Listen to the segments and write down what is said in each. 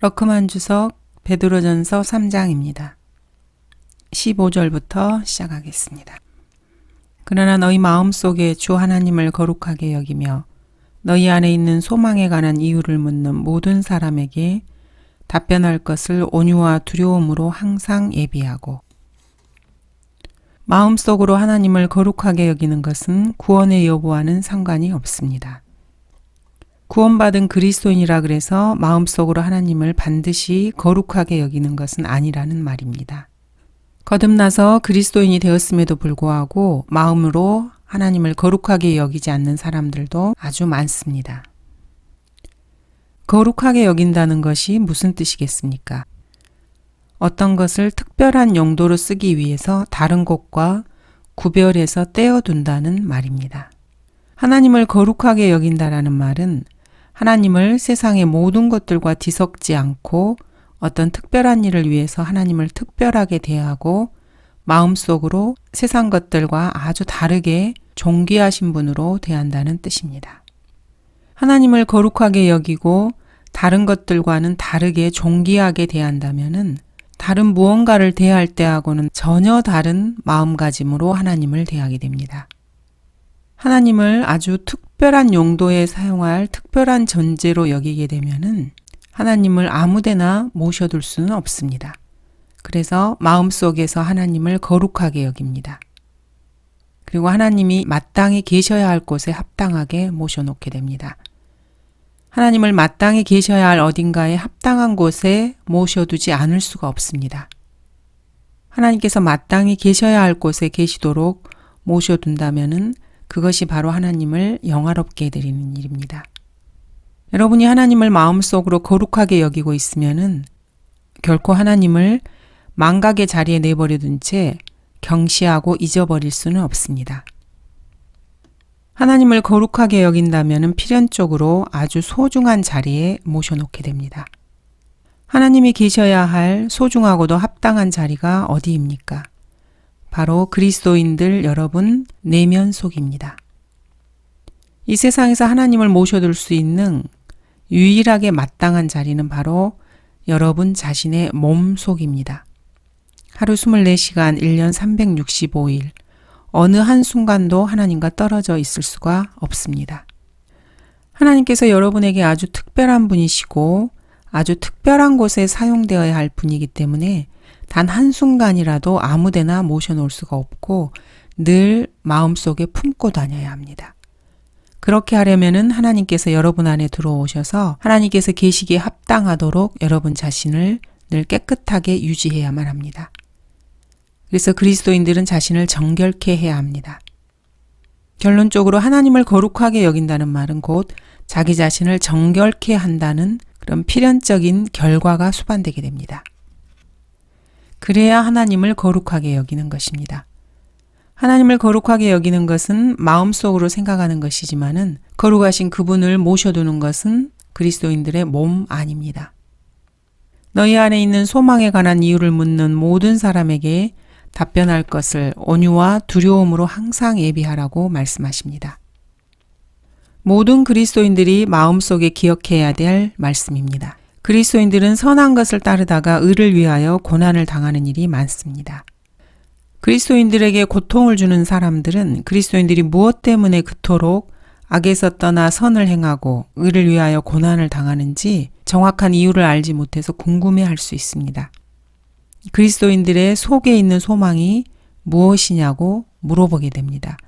러크만 주석 베드로전서 3장입니다. 15절부터 시작하겠습니다. 그러나 너희 마음속에 주 하나님을 거룩하게 여기며 너희 안에 있는 소망에 관한 이유를 묻는 모든 사람에게 답변할 것을 온유와 두려움으로 항상 예비하고, 마음속으로 하나님을 거룩하게 여기는 것은 구원의 여부와는 상관이 없습니다. 구원받은 그리스도인이라 그래서 마음속으로 하나님을 반드시 거룩하게 여기는 것은 아니라는 말입니다. 거듭나서 그리스도인이 되었음에도 불구하고 마음으로 하나님을 거룩하게 여기지 않는 사람들도 아주 많습니다. 거룩하게 여긴다는 것이 무슨 뜻이겠습니까? 어떤 것을 특별한 용도로 쓰기 위해서 다른 것과 구별해서 떼어둔다는 말입니다. 하나님을 거룩하게 여긴다라는 말은 하나님을 세상의 모든 것들과 뒤섞지 않고 어떤 특별한 일을 위해서 하나님을 특별하게 대하고 마음속으로 세상 것들과 아주 다르게 존귀하신 분으로 대한다는 뜻입니다. 하나님을 거룩하게 여기고 다른 것들과는 다르게 존귀하게 대한다면은 다른 무언가를 대할 때하고는 전혀 다른 마음가짐으로 하나님을 대하게 됩니다. 하나님을 아주 특별한 용도에 사용할 특별한 존재로 여기게 되면은 하나님을 아무데나 모셔둘 수는 없습니다. 그래서 마음속에서 하나님을 거룩하게 여깁니다. 그리고 하나님이 마땅히 계셔야 할 곳에 합당하게 모셔놓게 됩니다. 하나님을 마땅히 계셔야 할 어딘가에 합당한 곳에 모셔두지 않을 수가 없습니다. 하나님께서 마땅히 계셔야 할 곳에 계시도록 모셔둔다면은 그것이 바로 하나님을 영화롭게 해드리는 일입니다. 여러분이 하나님을 마음속으로 거룩하게 여기고 있으면은 결코 하나님을 망각의 자리에 내버려둔 채 경시하고 잊어버릴 수는 없습니다. 하나님을 거룩하게 여긴다면은 필연적으로 아주 소중한 자리에 모셔놓게 됩니다. 하나님이 계셔야 할 소중하고도 합당한 자리가 어디입니까? 바로 그리스도인들 여러분 내면 속입니다. 이 세상에서 하나님을 모셔둘 수 있는 유일하게 마땅한 자리는 바로 여러분 자신의 몸 속입니다. 하루 24시간 1년 365일 어느 한순간도 하나님과 떨어져 있을 수가 없습니다. 하나님께서 여러분에게 아주 특별한 분이시고 아주 특별한 곳에 사용되어야 할 분이기 때문에 단 한순간이라도 아무데나 모셔놓을 수가 없고 늘 마음속에 품고 다녀야 합니다. 그렇게 하려면은 하나님께서 여러분 안에 들어오셔서 하나님께서 계시기에 합당하도록 여러분 자신을 늘 깨끗하게 유지해야만 합니다. 그래서 그리스도인들은 자신을 정결케 해야 합니다. 결론적으로 하나님을 거룩하게 여긴다는 말은 곧 자기 자신을 정결케 한다는 그런 필연적인 결과가 수반되게 됩니다. 그래야 하나님을 거룩하게 여기는 것입니다. 하나님을 거룩하게 여기는 것은 마음속으로 생각하는 것이지만은 거룩하신 그분을 모셔두는 것은 그리스도인들의 몸 아닙니다. 너희 안에 있는 소망에 관한 이유를 묻는 모든 사람에게 답변할 것을 온유와 두려움으로 항상 예비하라고 말씀하십니다. 모든 그리스도인들이 마음속에 기억해야 될 말씀입니다. 그리스도인들은 선한 것을 따르다가 의를 위하여 고난을 당하는 일이 많습니다. 그리스도인들에게 고통을 주는 사람들은 그리스도인들이 무엇 때문에 그토록 악에서 떠나 선을 행하고 의를 위하여 고난을 당하는지 정확한 이유를 알지 못해서 궁금해할 수 있습니다. 그리스도인들의 속에 있는 소망이 무엇이냐고 물어보게 됩니다.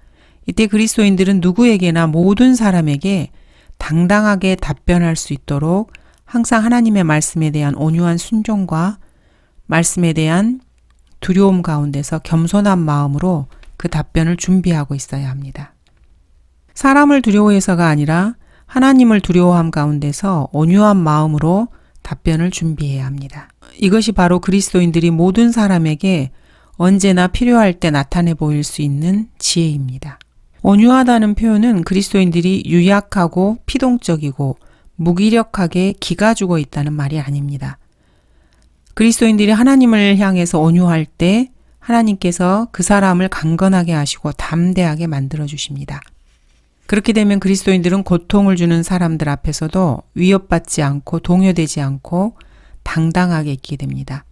이때 그리스도인들은 누구에게나 모든 사람에게 당당하게 답변할 수 있도록 항상 하나님의 말씀에 대한 온유한 순종과 말씀에 대한 두려움 가운데서 겸손한 마음으로 그 답변을 준비하고 있어야 합니다. 사람을 두려워해서가 아니라 하나님을 두려워함 가운데서 온유한 마음으로 답변을 준비해야 합니다. 이것이 바로 그리스도인들이 모든 사람에게 언제나 필요할 때 나타내 보일 수 있는 지혜입니다. 온유하다는 표현은 그리스도인들이 유약하고 피동적이고 무기력하게 기가 죽어 있다는 말이 아닙니다. 그리스도인들이 하나님을 향해서 온유할 때 하나님께서 그 사람을 강건하게 하시고 담대하게 만들어 주십니다. 그렇게 되면 그리스도인들은 고통을 주는 사람들 앞에서도 위협받지 않고 동요되지 않고 당당하게 있게 됩니다.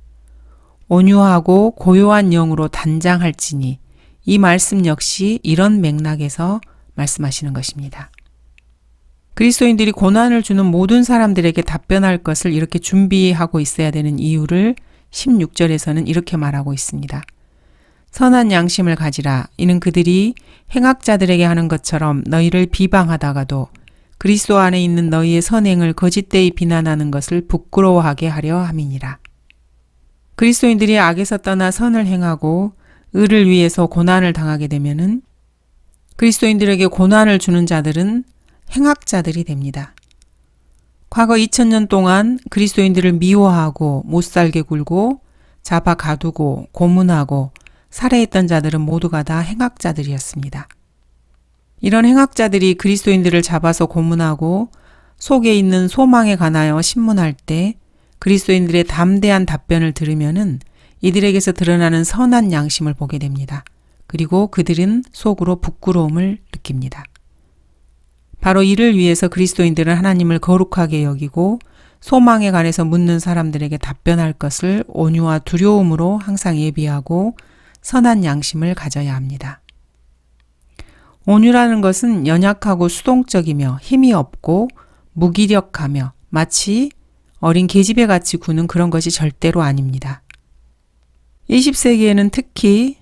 온유하고 고요한 영으로 단장할지니 이 말씀 역시 이런 맥락에서 말씀하시는 것입니다. 그리스도인들이 고난을 주는 모든 사람들에게 답변할 것을 이렇게 준비하고 있어야 되는 이유를 16절에서는 이렇게 말하고 있습니다. 선한 양심을 가지라. 이는 그들이 행악자들에게 하는 것처럼 너희를 비방하다가도 그리스도 안에 있는 너희의 선행을 거짓되이 비난하는 것을 부끄러워하게 하려 함이니라. 그리스도인들이 악에서 떠나 선을 행하고 의를 위해서 고난을 당하게 되면은 그리스도인들에게 고난을 주는 자들은 행악자들이 됩니다. 과거 2000년 동안 그리스도인들을 미워하고 못살게 굴고 잡아 가두고 고문하고 살해했던 자들은 모두가 다 행악자들이었습니다. 이런 행악자들이 그리스도인들을 잡아서 고문하고 속에 있는 소망에 관하여 신문할 때 그리스도인들의 담대한 답변을 들으면은 이들에게서 드러나는 선한 양심을 보게 됩니다. 그리고 그들은 속으로 부끄러움을 느낍니다. 바로 이를 위해서 그리스도인들은 하나님을 거룩하게 여기고 소망에 관해서 묻는 사람들에게 답변할 것을 온유와 두려움으로 항상 예비하고 선한 양심을 가져야 합니다. 온유라는 것은 연약하고 수동적이며 힘이 없고 무기력하며 마치 어린 계집애 같이 구는 그런 것이 절대로 아닙니다. 20세기에는 특히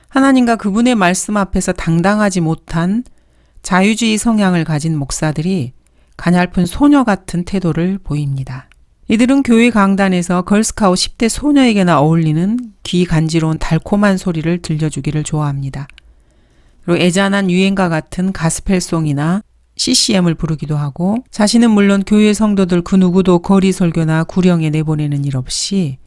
하나님과 그분의 말씀 앞에서 당당하지 못한 자유주의 성향을 가진 목사들이 가냘픈 소녀 같은 태도를 보입니다. 이들은 교회 강단에서 걸스카웃 10대 소녀에게나 어울리는 귀 간지러운 달콤한 소리를 들려주기를 좋아합니다. 그리고 애잔한 유행가 같은 가스펠송이나 CCM을 부르기도 하고 자신은 물론 교회 성도들 그 누구도 거리 설교나 구령에 내보내는 일 없이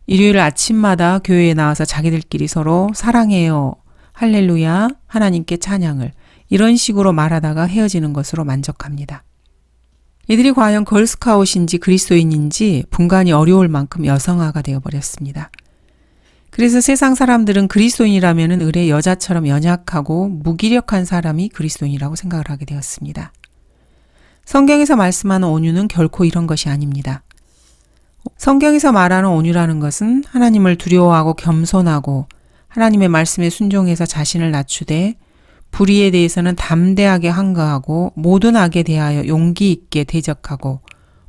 일요일 아침마다 교회에 나와서 자기들끼리 서로 사랑해요, 할렐루야, 하나님께 찬양을 이런 식으로 말하다가 헤어지는 것으로 만족합니다. 이들이 과연 걸스카웃인지 그리스도인인지 분간이 어려울 만큼 여성화가 되어버렸습니다. 그래서 세상 사람들은 그리스도인이라면 을의 여자처럼 연약하고 무기력한 사람이 그리스도인이라고 생각을 하게 되었습니다. 성경에서 말씀하는 온유는 결코 이런 것이 아닙니다. 성경에서 말하는 온유라는 것은 하나님을 두려워하고 겸손하고 하나님의 말씀에 순종해서 자신을 낮추되 불의에 대해서는 담대하게 항거하고 모든 악에 대하여 용기 있게 대적하고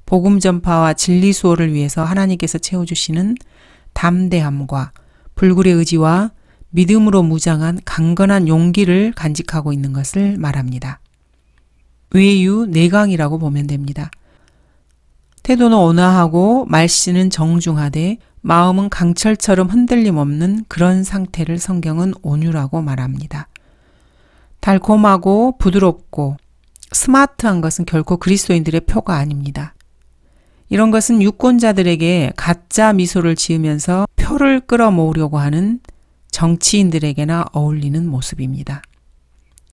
복음 전파와 진리 수호를 위해서 하나님께서 채워주시는 담대함과 불굴의 의지와 믿음으로 무장한 강건한 용기를 간직하고 있는 것을 말합니다. 외유 내강이라고 보면 됩니다. 태도는 온화하고 말씨는 정중하되 마음은 강철처럼 흔들림 없는 그런 상태를 성경은 온유라고 말합니다. 달콤하고 부드럽고 스마트한 것은 결코 그리스도인들의 표가 아닙니다. 이런 것은 유권자들에게 가짜 미소를 지으면서 표를 끌어모으려고 하는 정치인들에게나 어울리는 모습입니다.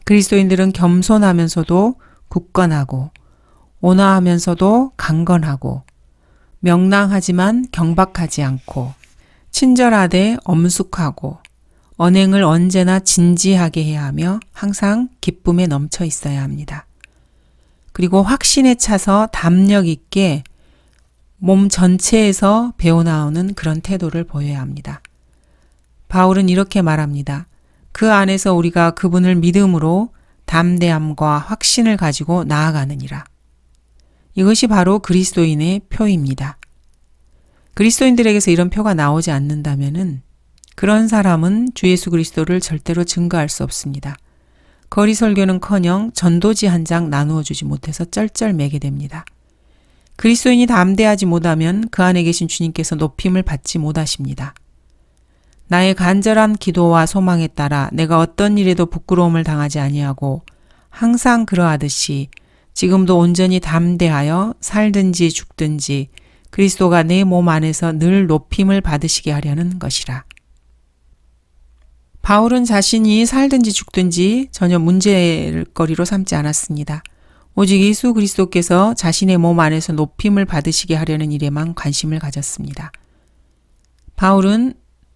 그리스도인들은 겸손하면서도 굳건하고 온화하면서도 강건하고 명랑하지만 경박하지 않고 친절하되 엄숙하고 언행을 언제나 진지하게 해야 하며 항상 기쁨에 넘쳐 있어야 합니다. 그리고 확신에 차서 담력 있게 몸 전체에서 배어나오는 그런 태도를 보여야 합니다. 바울은 이렇게 말합니다. 그 안에서 우리가 그분을 믿음으로 담대함과 확신을 가지고 나아가느니라. 이것이 바로 그리스도인의 표입니다. 그리스도인들에게서 이런 표가 나오지 않는다면은 그런 사람은 주 예수 그리스도를 절대로 증거할 수 없습니다. 거리 설교는커녕 전도지 한 장 나누어 주지 못해서 쩔쩔매게 됩니다. 그리스도인이 담대하지 못하면 그 안에 계신 주님께서 높임을 받지 못하십니다. 나의 간절한 기도와 소망에 따라 내가 어떤 일에도 부끄러움을 당하지 아니하고 항상 그러하듯이 지금도 온전히 담대하여 살든지 죽든지 그리스도가 내 몸 안에서 늘 높임을 받으시게 하려는 것이라. 바울은 자신이 살든지 죽든지 전혀 문제거리로 삼지 않았습니다. 오직 예수 그리스도께서 자신의 몸 안에서 높임을 받으시게 하려는 일에만 관심을 가졌습니다. 바울은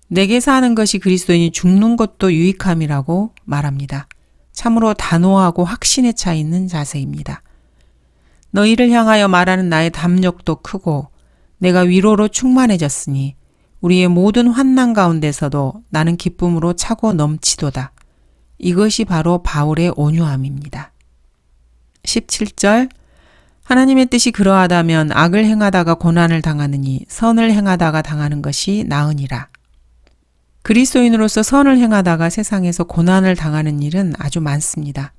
내게 사는 것이 그리스도인이 죽는 것도 유익함이라고 말합니다. 참으로 단호하고 확신에 차 있는 자세입니다. 너희를 향하여 말하는 나의 담력도 크고 내가 위로로 충만해졌으니 우리의 모든 환난 가운데서도 나는 기쁨으로 차고 넘치도다. 이것이 바로 바울의 온유함입니다. 17절 하나님의 뜻이 그러하다면 악을 행하다가 고난을 당하느니 선을 행하다가 당하는 것이 나으니라. 그리스도인으로서 선을 행하다가 세상에서 고난을 당하는 일은 아주 많습니다.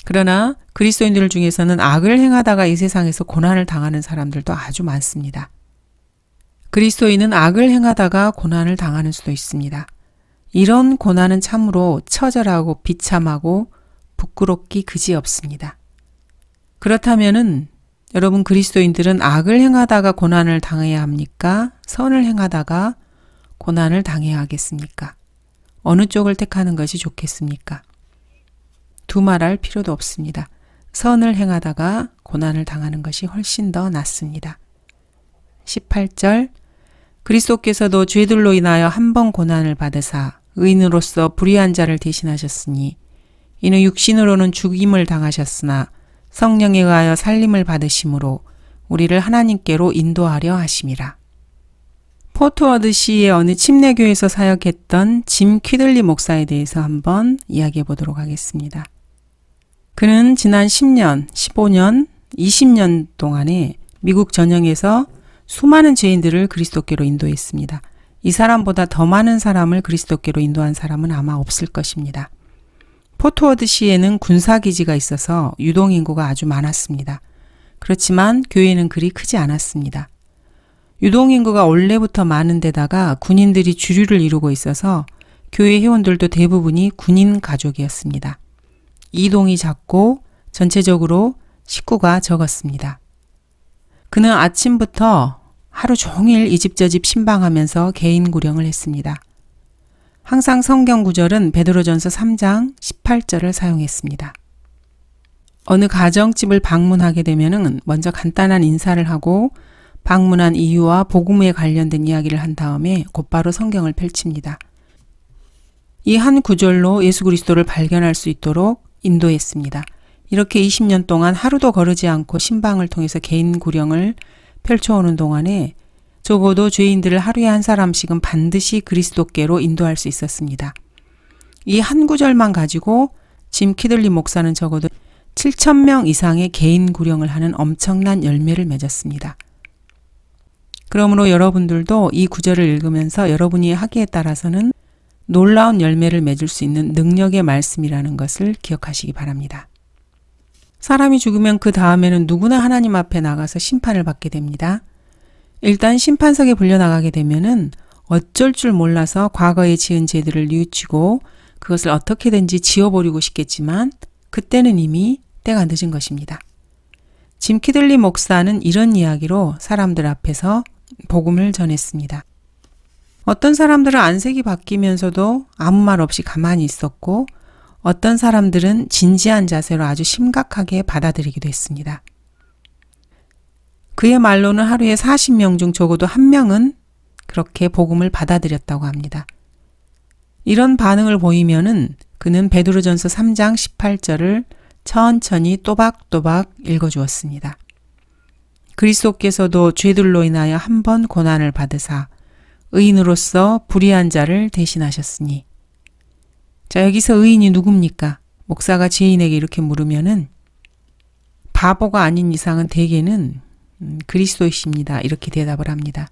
그러나 그리스도인들 중에서는 악을 행하다가 이 세상에서 고난을 당하는 사람들도 아주 많습니다. 그리스도인은 악을 행하다가 고난을 당하는 수도 있습니다. 이런 고난은 참으로 처절하고 비참하고 부끄럽기 그지없습니다. 그렇다면은 여러분 그리스도인들은 악을 행하다가 고난을 당해야 합니까? 선을 행하다가 고난을 당해야 하겠습니까? 어느 쪽을 택하는 것이 좋겠습니까? 두말할 필요도 없습니다. 선을 행하다가 고난을 당하는 것이 훨씬 더 낫습니다. 18절 그리스도께서도 죄들로 인하여 한 번 고난을 받으사 의인으로서 불의한 자를 대신하셨으니 이는 육신으로는 죽임을 당하셨으나 성령에 의하여 살림을 받으심으로 우리를 하나님께로 인도하려 하심이라. 포트워드시의 어느 침례교에서 사역했던 짐 퀴들리 목사에 대해서 한번 이야기해 보도록 하겠습니다. 그는 지난 10년, 15년, 20년 동안에 미국 전역에서 수많은 죄인들을 그리스도께로 인도했습니다. 이 사람보다 더 많은 사람을 그리스도께로 인도한 사람은 아마 없을 것입니다. 포트워드시에는 군사기지가 있어서 유동인구가 아주 많았습니다. 그렇지만 교회는 그리 크지 않았습니다. 유동인구가 원래부터 많은 데다가 군인들이 주류를 이루고 있어서 교회 회원들도 대부분이 군인 가족이었습니다. 이동이 작고 전체적으로 식구가 적었습니다. 그는 아침부터 하루 종일 이 집 저 집 신방하면서 개인 구령을 했습니다. 항상 성경 구절은 베드로전서 3장 18절을 사용했습니다. 어느 가정집을 방문하게 되면은 먼저 간단한 인사를 하고 방문한 이유와 복음에 관련된 이야기를 한 다음에 곧바로 성경을 펼칩니다. 이 한 구절로 예수 그리스도를 발견할 수 있도록 인도했습니다. 이렇게 20년 동안 하루도 거르지 않고 신방을 통해서 개인 구령을 펼쳐오는 동안에 적어도 죄인들을 하루에 한 사람씩은 반드시 그리스도께로 인도할 수 있었습니다. 이 한 구절만 가지고 짐 키들리 목사는 적어도 7,000명 이상의 개인 구령을 하는 엄청난 열매를 맺었습니다. 그러므로 여러분들도 이 구절을 읽으면서 여러분이 하기에 따라서는 놀라운 열매를 맺을 수 있는 능력의 말씀이라는 것을 기억하시기 바랍니다. 사람이 죽으면 그 다음에는 누구나 하나님 앞에 나가서 심판을 받게 됩니다. 일단 심판석에 불려나가게 되면은 어쩔 줄 몰라서 과거에 지은 죄들을 뉘우치고 그것을 어떻게든지 지워버리고 싶겠지만 그때는 이미 때가 늦은 것입니다. 짐 키들리 목사는 이런 이야기로 사람들 앞에서 복음을 전했습니다. 어떤 사람들은 안색이 바뀌면서도 아무 말 없이 가만히 있었고 어떤 사람들은 진지한 자세로 아주 심각하게 받아들이기도 했습니다. 그의 말로는 하루에 40명 중 적어도 1명은 그렇게 복음을 받아들였다고 합니다. 이런 반응을 보이면은 그는 베드로전서 3장 18절을 천천히 또박또박 읽어주었습니다. 그리스도께서도 죄들로 인하여 한 번 고난을 받으사 의인으로서 불의한 자를 대신하셨으니. 자, 여기서 의인이 누굽니까? 목사가 죄인에게 이렇게 물으면은 바보가 아닌 이상은 대개는 그리스도이십니다. 이렇게 대답을 합니다.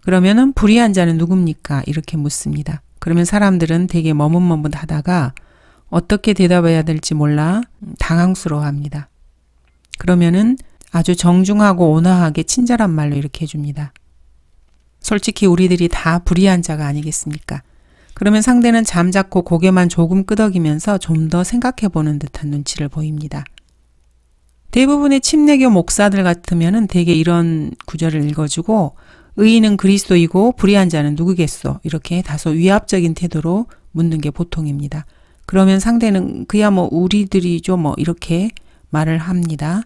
그러면은 불의한 자는 누굽니까? 이렇게 묻습니다. 그러면 사람들은 되게 머뭇머뭇하다가 어떻게 대답해야 될지 몰라 당황스러워합니다. 그러면은 아주 정중하고 온화하게 친절한 말로 이렇게 해줍니다. 솔직히 우리들이 다 불의한 자가 아니겠습니까? 그러면 상대는 잠자코 고개만 조금 끄덕이면서 좀 더 생각해보는 듯한 눈치를 보입니다. 대부분의 침례교 목사들 같으면은 대개 이런 구절을 읽어주고 의인은 그리스도이고 불의한 자는 누구겠소? 이렇게 다소 위압적인 태도로 묻는 게 보통입니다. 그러면 상대는 그야 뭐 우리들이죠 뭐 이렇게 말을 합니다.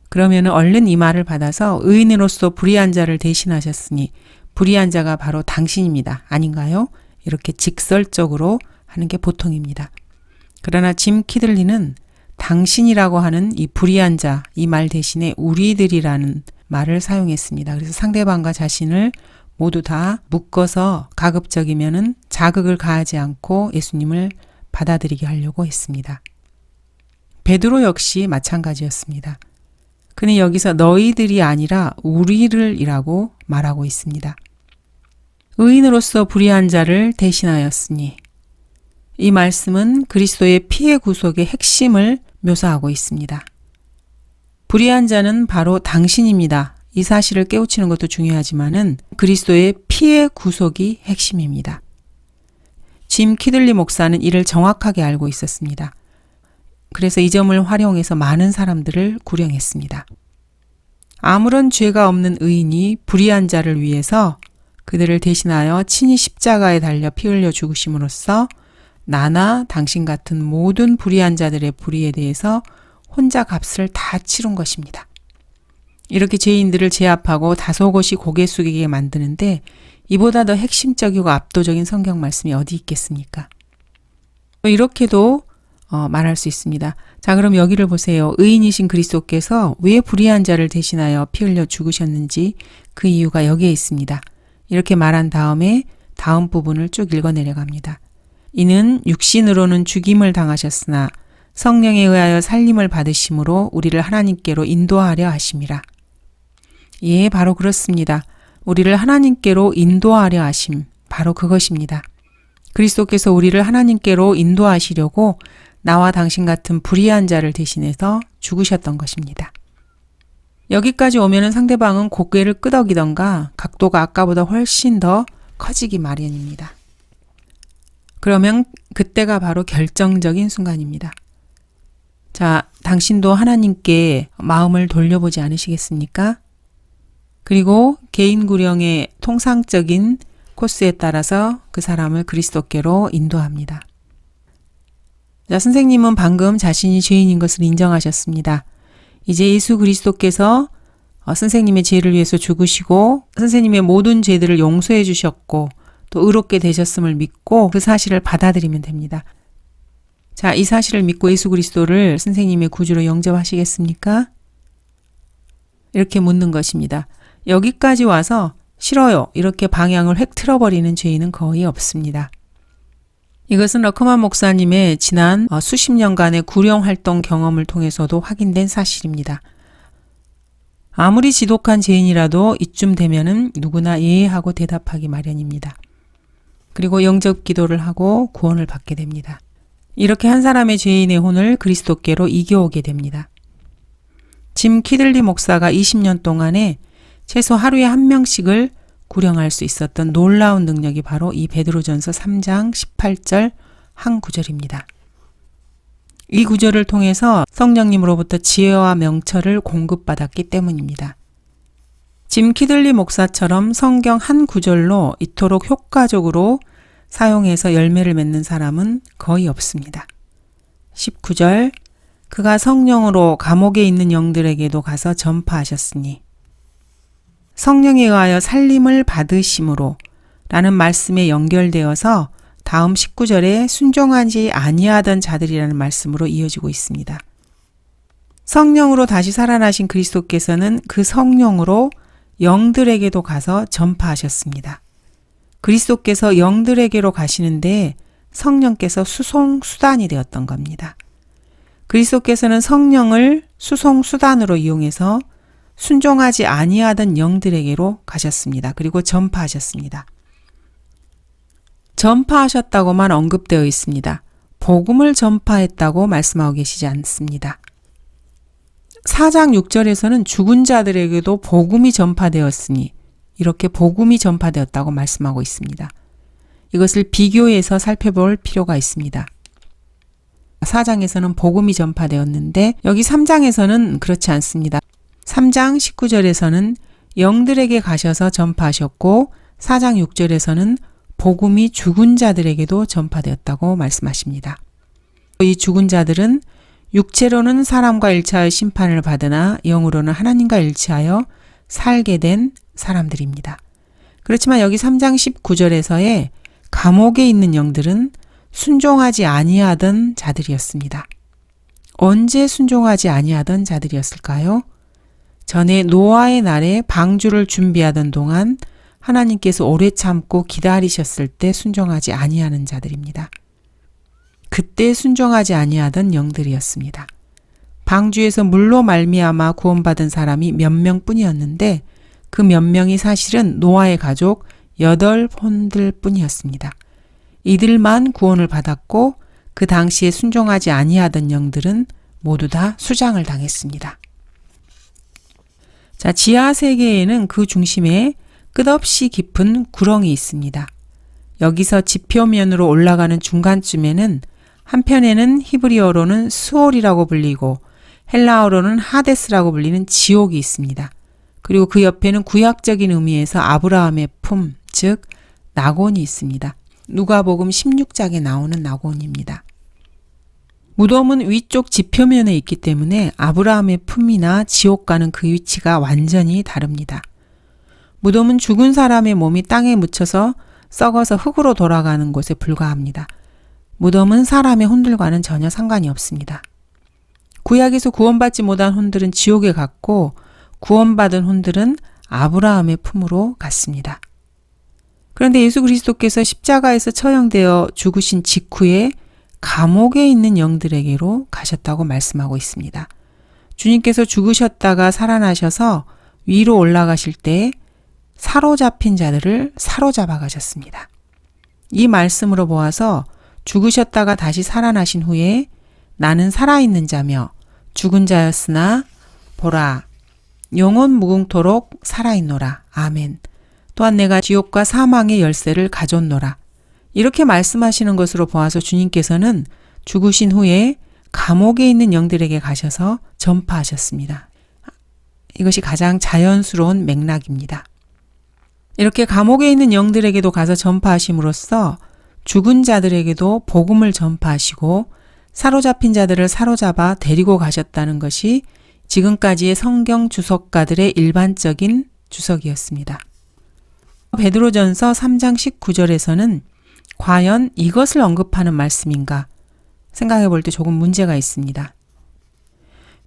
그러면 얼른 이 말을 받아서 의인으로서 불의한 자를 대신하셨으니 불의한 자가 바로 당신입니다. 아닌가요? 이렇게 직설적으로 하는 게 보통입니다. 그러나 짐 키들리는 당신이라고 하는 이 불의한 자, 이 말 대신에 우리들이라는 말을 사용했습니다. 그래서 상대방과 자신을 모두 다 묶어서 가급적이면은 자극을 가하지 않고 예수님을 받아들이게 하려고 했습니다. 베드로 역시 마찬가지였습니다. 그는 여기서 너희들이 아니라 우리를 이라고 말하고 있습니다. 의인으로서 불의한 자를 대신하였으니 이 말씀은 그리스도의 피의 구속의 핵심을 묘사하고 있습니다. 불의한 자는 바로 당신입니다. 이 사실을 깨우치는 것도 중요하지만은 그리스도의 피의 구속이 핵심입니다. 짐 키들리 목사는 이를 정확하게 알고 있었습니다. 그래서 이 점을 활용해서 많은 사람들을 구령했습니다. 아무런 죄가 없는 의인이 불의한 자를 위해서 그들을 대신하여 친히 십자가에 달려 피 흘려 죽으심으로써 나나 당신 같은 모든 불의한 자들의 불의에 대해서 혼자 값을 다 치른 것입니다. 이렇게 죄인들을 제압하고 다소곳이 고개 숙이게 만드는데 이보다 더 핵심적이고 압도적인 성경 말씀이 어디 있겠습니까? 이렇게도 말할 수 있습니다. 자, 그럼 여기를 보세요. 의인이신 그리스도께서 왜 불의한 자를 대신하여 피 흘려 죽으셨는지 그 이유가 여기에 있습니다. 이렇게 말한 다음에 다음 부분을 쭉 읽어 내려갑니다. 이는 육신으로는 죽임을 당하셨으나 성령에 의하여 살림을 받으심으로 우리를 하나님께로 인도하려 하심이라. 예, 바로 그렇습니다. 우리를 하나님께로 인도하려 하심, 바로 그것입니다. 그리스도께서 우리를 하나님께로 인도하시려고 나와 당신 같은 불의한 자를 대신해서 죽으셨던 것입니다. 여기까지 오면은 상대방은 고개를 끄덕이던가 각도가 아까보다 훨씬 더 커지기 마련입니다. 그러면 그때가 바로 결정적인 순간입니다. 자, 당신도 하나님께 마음을 돌려보지 않으시겠습니까? 그리고 개인 구령의 통상적인 코스에 따라서 그 사람을 그리스도께로 인도합니다. 자, 선생님은 방금 자신이 죄인인 것을 인정하셨습니다. 이제 예수 그리스도께서 선생님의 죄를 위해서 죽으시고 선생님의 모든 죄들을 용서해 주셨고 또 의롭게 되셨음을 믿고 그 사실을 받아들이면 됩니다. 자, 이 사실을 믿고 예수 그리스도를 선생님의 구주로 영접하시겠습니까? 이렇게 묻는 것입니다. 여기까지 와서 싫어요. 이렇게 방향을 획 틀어버리는 죄인은 거의 없습니다. 이것은 러커만 목사님의 지난 수십 년간의 구령 활동 경험을 통해서도 확인된 사실입니다. 아무리 지독한 죄인이라도 이쯤 되면은 누구나 예하고 대답하기 마련입니다. 그리고 영접 기도를 하고 구원을 받게 됩니다. 이렇게 한 사람의 죄인의 혼을 그리스도께로 이겨오게 됩니다. 짐 키들리 목사가 20년 동안에 최소 하루에 한 명씩을 구령할 수 있었던 놀라운 능력이 바로 이 베드로전서 3장 18절 한 구절입니다. 이 구절을 통해서 성령님으로부터 지혜와 명철을 공급받았기 때문입니다. 짐 키들리 목사처럼 성경 한 구절로 이토록 효과적으로 사용해서 열매를 맺는 사람은 거의 없습니다. 19절 그가 성령으로 감옥에 있는 영들에게도 가서 전파하셨으니 성령에 의하여 살림을 받으심으로 라는 말씀에 연결되어서 다음 19절에 순종하지 아니하던 자들이라는 말씀으로 이어지고 있습니다. 성령으로 다시 살아나신 그리스도께서는 그 성령으로 영들에게도 가서 전파하셨습니다. 그리스도께서 영들에게로 가시는데 성령께서 수송수단이 되었던 겁니다. 그리스도께서는 성령을 수송수단으로 이용해서 순종하지 아니하던 영들에게로 가셨습니다. 그리고 전파하셨습니다. 전파하셨다고만 언급되어 있습니다. 복음을 전파했다고 말씀하고 계시지 않습니다. 4장 6절에서는 죽은 자들에게도 복음이 전파되었으니 이렇게 복음이 전파되었다고 말씀하고 있습니다. 이것을 비교해서 살펴볼 필요가 있습니다. 4장에서는 복음이 전파되었는데 여기 3장에서는 그렇지 않습니다. 3장 19절에서는 영들에게 가셔서 전파하셨고 4장 6절에서는 복음이 죽은 자들에게도 전파되었다고 말씀하십니다. 이 죽은 자들은 육체로는 사람과 일치하여 심판을 받으나 영으로는 하나님과 일치하여 살게 된 사람들입니다. 그렇지만 여기 3장 19절에서의 감옥에 있는 영들은 순종하지 아니하던 자들이었습니다. 언제 순종하지 아니하던 자들이었을까요? 전에 노아의 날에 방주를 준비하던 동안 하나님께서 오래 참고 기다리셨을 때 순종하지 아니하는 자들입니다. 그때 순종하지 아니하던 영들이었습니다. 방주에서 물로 말미암아 구원받은 사람이 몇 명뿐이었는데 그 몇 명이 사실은 노아의 가족 8혼들 뿐이었습니다. 이들만 구원을 받았고 그 당시에 순종하지 아니하던 영들은 모두 다 수장을 당했습니다. 자, 지하 세계에는 그 중심에 끝없이 깊은 구렁이 있습니다. 여기서 지표면으로 올라가는 중간쯤에는 한편에는 히브리어로는 스올이라고 불리고 헬라어로는 하데스라고 불리는 지옥이 있습니다. 그리고 그 옆에는 구약적인 의미에서 아브라함의 품, 즉 낙원이 있습니다. 누가복음 16장에 나오는 낙원입니다. 무덤은 위쪽 지표면에 있기 때문에 아브라함의 품이나 지옥과는 그 위치가 완전히 다릅니다. 무덤은 죽은 사람의 몸이 땅에 묻혀서 썩어서 흙으로 돌아가는 곳에 불과합니다. 무덤은 사람의 혼들과는 전혀 상관이 없습니다. 구약에서 구원받지 못한 혼들은 지옥에 갔고 구원받은 혼들은 아브라함의 품으로 갔습니다. 그런데 예수 그리스도께서 십자가에서 처형되어 죽으신 직후에 감옥에 있는 영들에게로 가셨다고 말씀하고 있습니다. 주님께서 죽으셨다가 살아나셔서 위로 올라가실 때 사로잡힌 자들을 사로잡아 가셨습니다. 이 말씀으로 보아서 죽으셨다가 다시 살아나신 후에 나는 살아있는 자며 죽은 자였으나 보라 영원 무궁토록 살아있노라. 아멘. 또한 내가 지옥과 사망의 열쇠를 가졌노라. 이렇게 말씀하시는 것으로 보아서 주님께서는 죽으신 후에 감옥에 있는 영들에게 가셔서 전파하셨습니다. 이것이 가장 자연스러운 맥락입니다. 이렇게 감옥에 있는 영들에게도 가서 전파하심으로써 죽은 자들에게도 복음을 전파하시고 사로잡힌 자들을 사로잡아 데리고 가셨다는 것이 지금까지의 성경 주석가들의 일반적인 주석이었습니다. 베드로전서 3장 19절에서는 과연 이것을 언급하는 말씀인가 생각해 볼 때 조금 문제가 있습니다.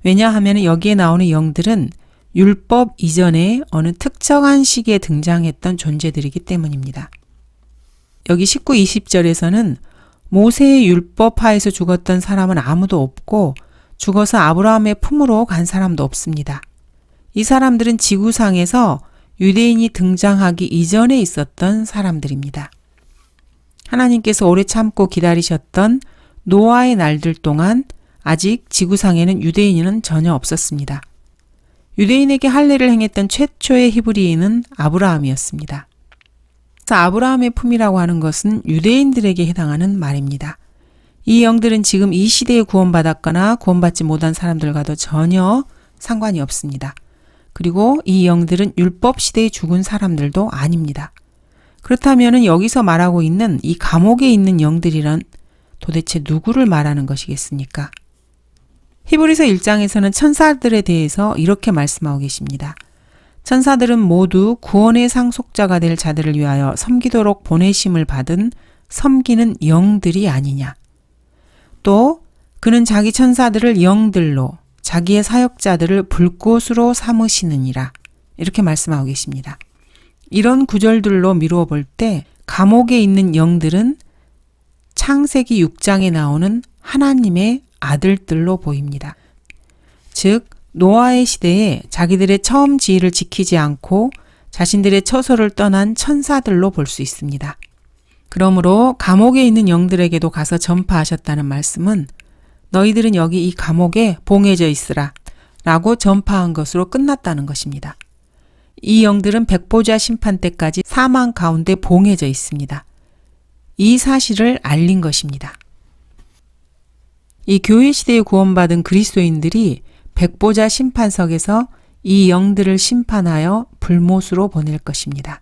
왜냐하면 여기에 나오는 영들은 율법 이전에 어느 특정한 시기에 등장했던 존재들이기 때문입니다. 여기 19, 20절에서는 모세의 율법 하에서 죽었던 사람은 아무도 없고 죽어서 아브라함의 품으로 간 사람도 없습니다. 이 사람들은 지구상에서 유대인이 등장하기 이전에 있었던 사람들입니다. 하나님께서 오래 참고 기다리셨던 노아의 날들 동안 아직 지구상에는 유대인은 전혀 없었습니다. 유대인에게 할례를 행했던 최초의 히브리인은 아브라함이었습니다. 아브라함의 품이라고 하는 것은 유대인들에게 해당하는 말입니다. 이 영들은 지금 이 시대에 구원받았거나 구원받지 못한 사람들과도 전혀 상관이 없습니다. 그리고 이 영들은 율법 시대에 죽은 사람들도 아닙니다. 그렇다면 여기서 말하고 있는 이 감옥에 있는 영들이란 도대체 누구를 말하는 것이겠습니까? 히브리서 1장에서는 천사들에 대해서 이렇게 말씀하고 계십니다. 천사들은 모두 구원의 상속자가 될 자들을 위하여 섬기도록 보내심을 받은 섬기는 영들이 아니냐. 또 그는 자기 천사들을 영들로 자기의 사역자들을 불꽃으로 삼으시느니라. 이렇게 말씀하고 계십니다. 이런 구절들로 미루어 볼 때 감옥에 있는 영들은 창세기 6장에 나오는 하나님의 아들들로 보입니다. 즉 노아의 시대에 자기들의 처음 지위를 지키지 않고 자신들의 처소를 떠난 천사들로 볼 수 있습니다. 그러므로 감옥에 있는 영들에게도 가서 전파하셨다는 말씀은 너희들은 여기 이 감옥에 봉해져 있으라 라고 전파한 것으로 끝났다는 것입니다. 이 영들은 백보자 심판 때까지 사망 가운데 봉해져 있습니다. 이 사실을 알린 것입니다. 이 교회 시대에 구원받은 그리스도인들이 백보자 심판석에서 이 영들을 심판하여 불못으로 보낼 것입니다.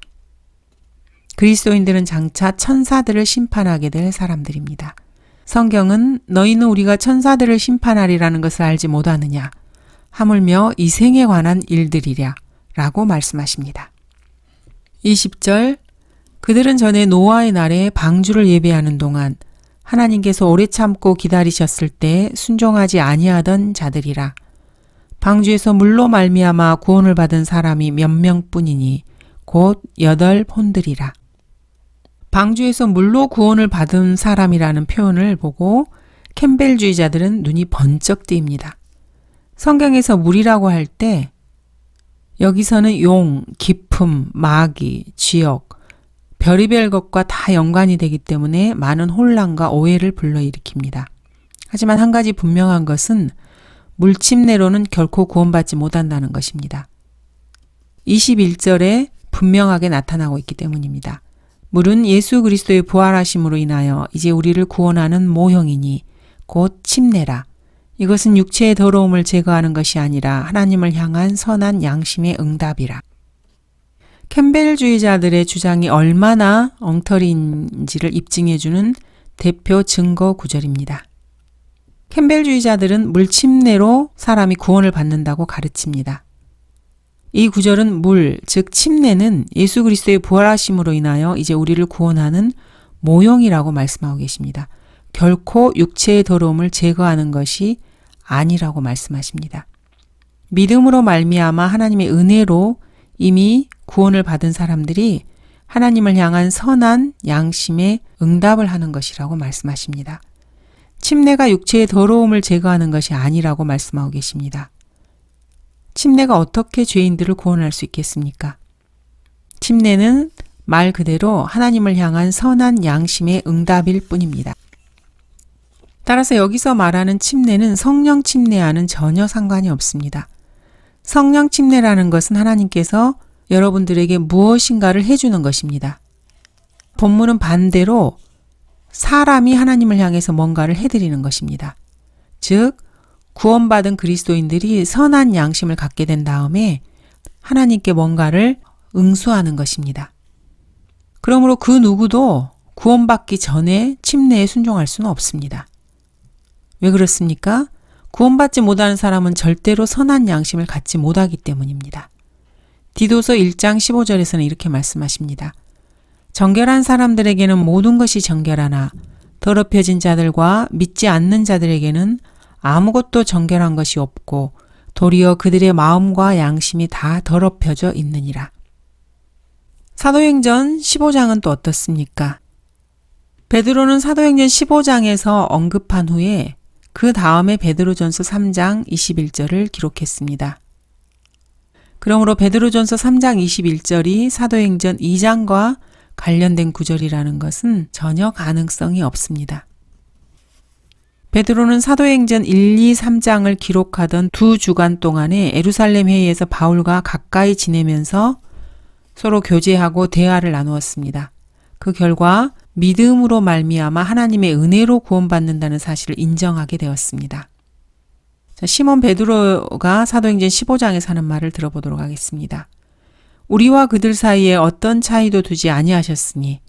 그리스도인들은 장차 천사들을 심판하게 될 사람들입니다. 성경은 너희는 우리가 천사들을 심판하리라는 것을 알지 못하느냐 하물며 이 생에 관한 일들이랴 라고 말씀하십니다. 20절 그들은 전에 노아의 날에 방주를 예배하는 동안 하나님께서 오래 참고 기다리셨을 때 순종하지 아니하던 자들이라. 방주에서 물로 말미암아 구원을 받은 사람이 몇 명뿐이니 곧 8혼들이라. 방주에서 물로 구원을 받은 사람이라는 표현을 보고 캠벨주의자들은 눈이 번쩍 뜨입니다. 성경에서 물이라고 할 때 여기서는 용, 기품, 마귀, 지역, 별의별 것과 다 연관이 되기 때문에 많은 혼란과 오해를 불러일으킵니다. 하지만 한 가지 분명한 것은 물침내로는 결코 구원받지 못한다는 것입니다. 21절에 분명하게 나타나고 있기 때문입니다. 물은 예수 그리스도의 부활하심으로 인하여 이제 우리를 구원하는 모형이니 곧 침례라. 이것은 육체의 더러움을 제거하는 것이 아니라 하나님을 향한 선한 양심의 응답이라. 캠벨주의자들의 주장이 얼마나 엉터리인지를 입증해주는 대표 증거 구절입니다. 캠벨주의자들은 물침례로 사람이 구원을 받는다고 가르칩니다. 이 구절은 물, 즉 침례는 예수 그리스도의 부활하심으로 인하여 이제 우리를 구원하는 모형이라고 말씀하고 계십니다. 결코 육체의 더러움을 제거하는 것이 아니라고 말씀하십니다. 믿음으로 말미암아 하나님의 은혜로 이미 구원을 받은 사람들이 하나님을 향한 선한 양심에 응답을 하는 것이라고 말씀하십니다. 침례가 육체의 더러움을 제거하는 것이 아니라고 말씀하고 계십니다. 침례가 어떻게 죄인들을 구원할 수 있겠습니까? 침례는 말 그대로 하나님을 향한 선한 양심의 응답일 뿐입니다. 따라서 여기서 말하는 침례는 성령 침례와는 전혀 상관이 없습니다. 성령 침례라는 것은 하나님께서 여러분들에게 무엇인가를 해주는 것입니다. 본문은 반대로 사람이 하나님을 향해서 뭔가를 해드리는 것입니다. 즉 구원받은 그리스도인들이 선한 양심을 갖게 된 다음에 하나님께 뭔가를 응수하는 것입니다. 그러므로 그 누구도 구원받기 전에 침례에 순종할 수는 없습니다. 왜 그렇습니까? 구원받지 못하는 사람은 절대로 선한 양심을 갖지 못하기 때문입니다. 디도서 1장 15절에서는 이렇게 말씀하십니다. 정결한 사람들에게는 모든 것이 정결하나 더럽혀진 자들과 믿지 않는 자들에게는 아무것도 정결한 것이 없고 도리어 그들의 마음과 양심이 다 더럽혀져 있느니라. 사도행전 15장은 또 어떻습니까? 베드로는 사도행전 15장에서 언급한 후에 그 다음에 베드로전서 3장 21절을 기록했습니다. 그러므로 베드로전서 3장 21절이 사도행전 2장과 관련된 구절이라는 것은 전혀 가능성이 없습니다. 베드로는 사도행전 1, 2, 3장을 기록하던 2주간 동안에 예루살렘 회의에서 바울과 가까이 지내면서 서로 교제하고 대화를 나누었습니다. 그 결과 믿음으로 말미암아 하나님의 은혜로 구원받는다는 사실을 인정하게 되었습니다. 자, 시몬 베드로가 사도행전 15장에서 하는 말을 들어보도록 하겠습니다. 우리와 그들 사이에 어떤 차이도 두지 아니하셨으니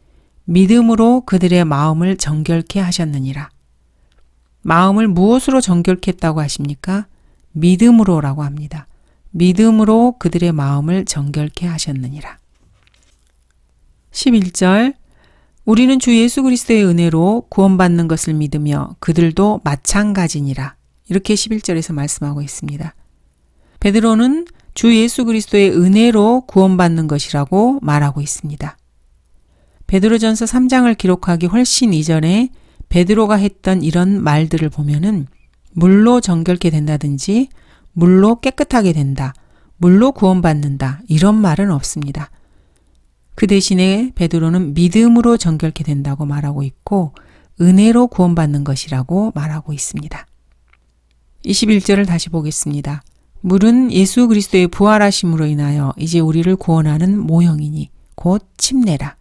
믿음으로 그들의 마음을 정결케 하셨느니라. 마음을 무엇으로 정결케 했다고 하십니까? 믿음으로라고 합니다. 믿음으로 그들의 마음을 정결케 하셨느니라. 11절 우리는 주 예수 그리스도의 은혜로 구원받는 것을 믿으며 그들도 마찬가지니라. 이렇게 11절에서 말씀하고 있습니다. 베드로는 주 예수 그리스도의 은혜로 구원받는 것이라고 말하고 있습니다. 베드로전서 3장을 기록하기 훨씬 이전에 베드로가 했던 이런 말들을 보면은 물로 정결케 된다든지 물로 깨끗하게 된다, 물로 구원받는다 이런 말은 없습니다. 그 대신에 베드로는 믿음으로 정결케 된다고 말하고 있고 은혜로 구원받는 것이라고 말하고 있습니다. 21절을 다시 보겠습니다. 물은 예수 그리스도의 부활하심으로 인하여 이제 우리를 구원하는 모형이니 곧 침례라.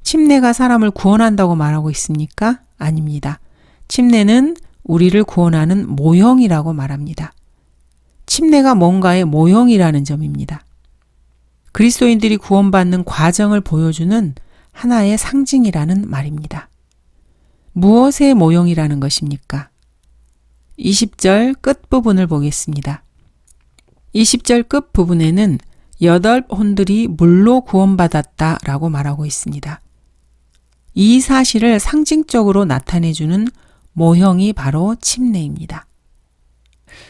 침례가 사람을 구원한다고 말하고 있습니까? 아닙니다. 침례는 우리를 구원하는 모형이라고 말합니다. 침례가 뭔가의 모형이라는 점입니다. 그리스도인들이 구원받는 과정을 보여주는 하나의 상징이라는 말입니다. 무엇의 모형이라는 것입니까? 20절 끝부분을 보겠습니다. 20절 끝부분에는 8혼들이 물로 구원받았다라고 말하고 있습니다. 이 사실을 상징적으로 나타내주는 모형이 바로 침례입니다.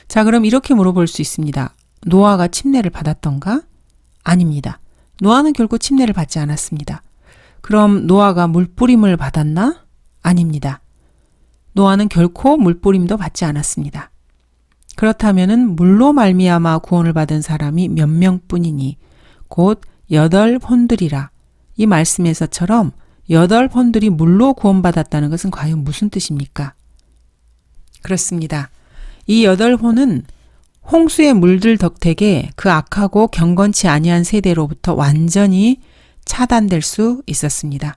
자, 그럼 이렇게 물어볼 수 있습니다. 노아가 침례를 받았던가? 아닙니다. 노아는 결코 침례를 받지 않았습니다. 그럼 노아가 물뿌림을 받았나? 아닙니다. 노아는 결코 물뿌림도 받지 않았습니다. 그렇다면 물로 말미암아 구원을 받은 사람이 몇 명뿐이니 곧 8혼들이라. 이 말씀에서처럼 8혼들이 물로 구원받았다는 것은 과연 무슨 뜻입니까? 그렇습니다. 이 8혼은 홍수의 물들 덕택에 그 악하고 경건치 아니한 세대로부터 완전히 차단될 수 있었습니다.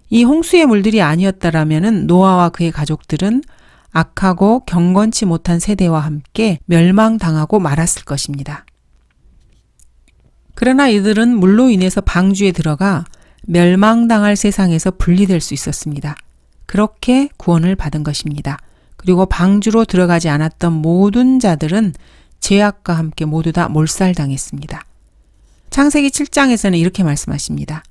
이 홍수의 물들이 아니었다라면 노아와 그의 가족들은 악하고 경건치 못한 세대와 함께 멸망당하고 말았을 것입니다. 그러나 이들은 물로 인해서 방주에 들어가 멸망당할 세상에서 분리될 수 있었습니다. 그렇게 구원을 받은 것입니다. 그리고 방주로 들어가지 않았던 모든 자들은 죄악과 함께 모두 다 몰살당했습니다. 창세기 7장에서는 이렇게 말씀하십니다.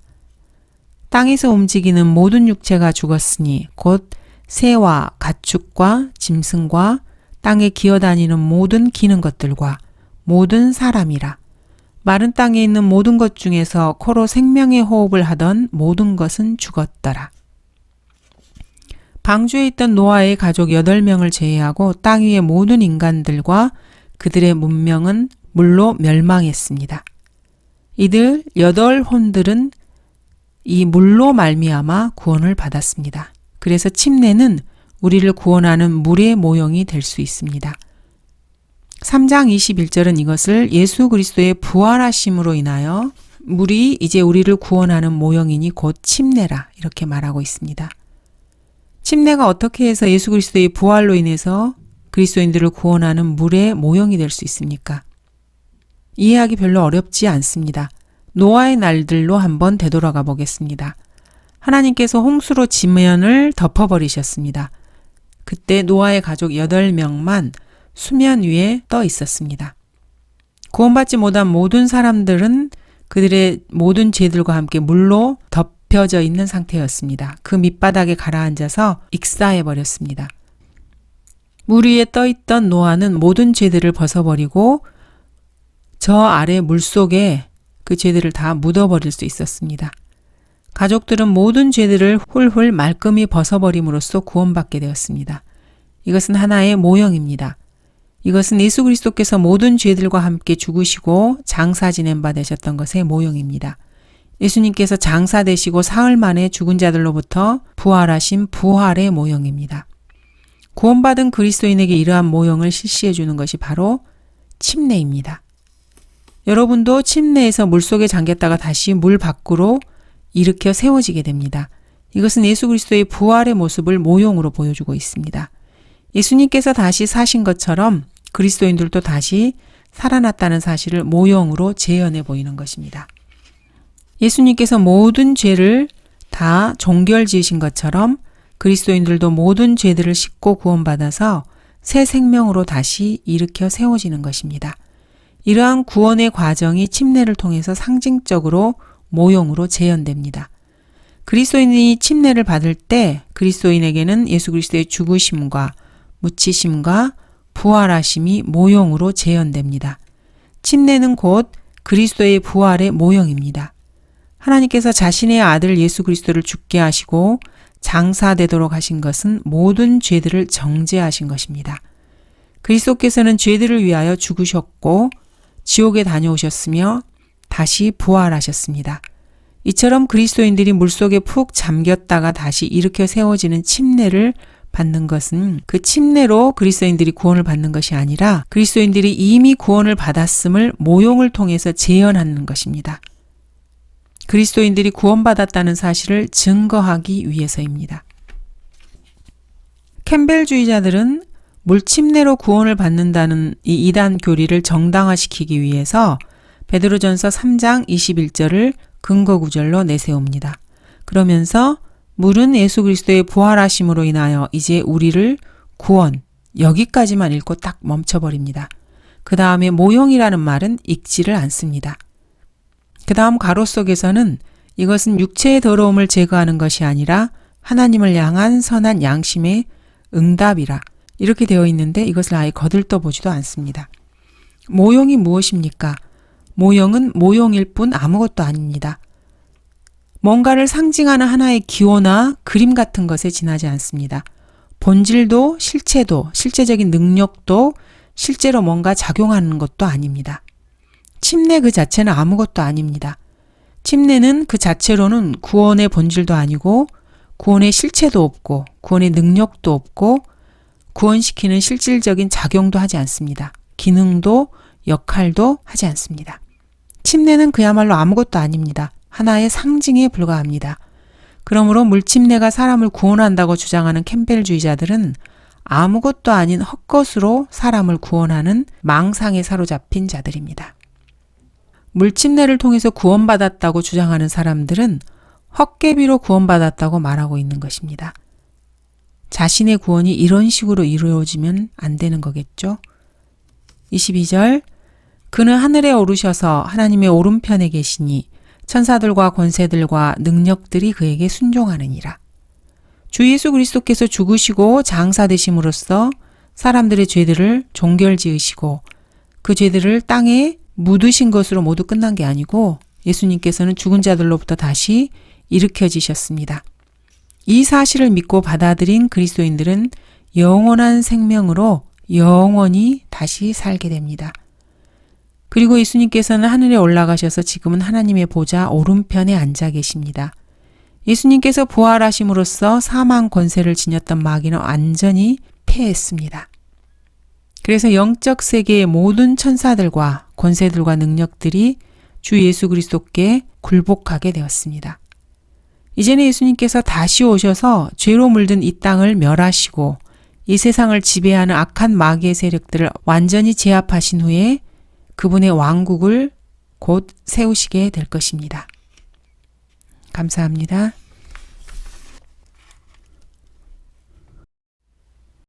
땅에서 움직이는 모든 육체가 죽었으니 곧 새와 가축과 짐승과 땅에 기어다니는 모든 기는 것들과 모든 사람이라. 마른 땅에 있는 모든 것 중에서 코로 생명의 호흡을 하던 모든 것은 죽었더라. 방주에 있던 노아의 가족 8명을 제외하고 땅 위의 모든 인간들과 그들의 문명은 물로 멸망했습니다. 이들 8혼들은 이 물로 말미암아 구원을 받았습니다. 그래서 침례는 우리를 구원하는 물의 모형이 될 수 있습니다. 3장 21절은 이것을 예수 그리스도의 부활하심으로 인하여 물이 이제 우리를 구원하는 모형이니 곧 침례라 이렇게 말하고 있습니다. 침례가 어떻게 해서 예수 그리스도의 부활로 인해서 그리스도인들을 구원하는 물의 모형이 될 수 있습니까? 이해하기 별로 어렵지 않습니다. 노아의 날들로 한번 되돌아가 보겠습니다. 하나님께서 홍수로 지면을 덮어버리셨습니다. 그때 노아의 가족 8명만 수면 위에 떠 있었습니다. 구원받지 못한 모든 사람들은 그들의 모든 죄들과 함께 물로 덮여져 있는 상태였습니다. 그 밑바닥에 가라앉아서 익사해버렸습니다. 물 위에 떠있던 노아는 모든 죄들을 벗어버리고 저 아래 물속에 그 죄들을 다 묻어버릴 수 있었습니다. 가족들은 모든 죄들을 훌훌 말끔히 벗어버림으로써 구원받게 되었습니다. 이것은 하나의 모형입니다. 이것은 예수 그리스도께서 모든 죄들과 함께 죽으시고 장사 지낸 바 되셨던 것의 모형입니다. 예수님께서 장사 되시고 사흘 만에 죽은 자들로부터 부활하신 부활의 모형입니다. 구원받은 그리스도인에게 이러한 모형을 실시해 주는 것이 바로 침례입니다. 여러분도 침례에서 물속에 잠겼다가 다시 물 밖으로 일으켜 세워지게 됩니다. 이것은 예수 그리스도의 부활의 모습을 모형으로 보여주고 있습니다. 예수님께서 다시 사신 것처럼 그리스도인들도 다시 살아났다는 사실을 모형으로 재현해 보이는 것입니다. 예수님께서 모든 죄를 다 종결 지으신 것처럼 그리스도인들도 모든 죄들을 씻고 구원받아서 새 생명으로 다시 일으켜 세워지는 것입니다. 이러한 구원의 과정이 침례를 통해서 상징적으로 모형으로 재현됩니다. 그리스도인이 침례를 받을 때 그리스도인에게는 예수 그리스도의 죽으심과 묻히심과 부활하심이 모형으로 재현됩니다. 침례는 곧 그리스도의 부활의 모형입니다. 하나님께서 자신의 아들 예수 그리스도를 죽게 하시고 장사되도록 하신 것은 모든 죄들을 정죄하신 것입니다. 그리스도께서는 죄들을 위하여 죽으셨고 지옥에 다녀오셨으며 다시 부활하셨습니다. 이처럼 그리스도인들이 물속에 푹 잠겼다가 다시 일으켜 세워지는 침례를 받는 것은 그 침례로 그리스도인들이 구원을 받는 것이 아니라 그리스도인들이 이미 구원을 받았음을 모형을 통해서 재현하는 것입니다. 그리스도인들이 구원받았다는 사실을 증거하기 위해서입니다. 캠벨주의자들은 물침례로 구원을 받는다는 이 이단 교리를 정당화시키기 위해서 베드로전서 3장 21절을 근거 구절로 내세웁니다. 그러면서 물은 예수 그리스도의 부활하심으로 인하여 이제 우리를 구원, 여기까지만 읽고 딱 멈춰버립니다. 그 다음에 모형이라는 말은 읽지를 않습니다. 그 다음 가로 속에서는 이것은 육체의 더러움을 제거하는 것이 아니라 하나님을 향한 선한 양심의 응답이라 이렇게 되어 있는데 이것을 아예 거들떠 보지도 않습니다. 모용이 무엇입니까? 모형은 모형일 뿐 아무것도 아닙니다. 뭔가를 상징하는 하나의 기호나 그림 같은 것에 지나지 않습니다. 본질도 실체도 실제적인 능력도 실제로 뭔가 작용하는 것도 아닙니다. 침례 그 자체는 아무것도 아닙니다. 침례는 그 자체로는 구원의 본질도 아니고 구원의 실체도 없고 구원의 능력도 없고 구원시키는 실질적인 작용도 하지 않습니다. 기능도 역할도 하지 않습니다. 침례는 그야말로 아무것도 아닙니다. 하나의 상징에 불과합니다. 그러므로 물침례가 사람을 구원한다고 주장하는 캠벨주의자들은 아무것도 아닌 헛것으로 사람을 구원하는 망상에 사로잡힌 자들입니다. 물침례를 통해서 구원받았다고 주장하는 사람들은 헛개비로 구원받았다고 말하고 있는 것입니다. 자신의 구원이 이런 식으로 이루어지면 안 되는 거겠죠. 22절 그는 하늘에 오르셔서 하나님의 오른편에 계시니 천사들과 권세들과 능력들이 그에게 순종하느니라. 주 예수 그리스도께서 죽으시고 장사되심으로써 사람들의 죄들을 종결지으시고 그 죄들을 땅에 묻으신 것으로 모두 끝난 게 아니고 예수님께서는 죽은 자들로부터 다시 일으켜지셨습니다. 이 사실을 믿고 받아들인 그리스도인들은 영원한 생명으로 영원히 다시 살게 됩니다. 그리고 예수님께서는 하늘에 올라가셔서 지금은 하나님의 보좌 오른편에 앉아 계십니다. 예수님께서 부활하심으로써 사망 권세를 지녔던 마귀는 완전히 패했습니다. 그래서 영적 세계의 모든 천사들과 권세들과 능력들이 주 예수 그리스도께 굴복하게 되었습니다. 이제는 예수님께서 다시 오셔서 죄로 물든 이 땅을 멸하시고 이 세상을 지배하는 악한 마귀의 세력들을 완전히 제압하신 후에 그분의 왕국을 곧 세우시게 될 것입니다. 감사합니다.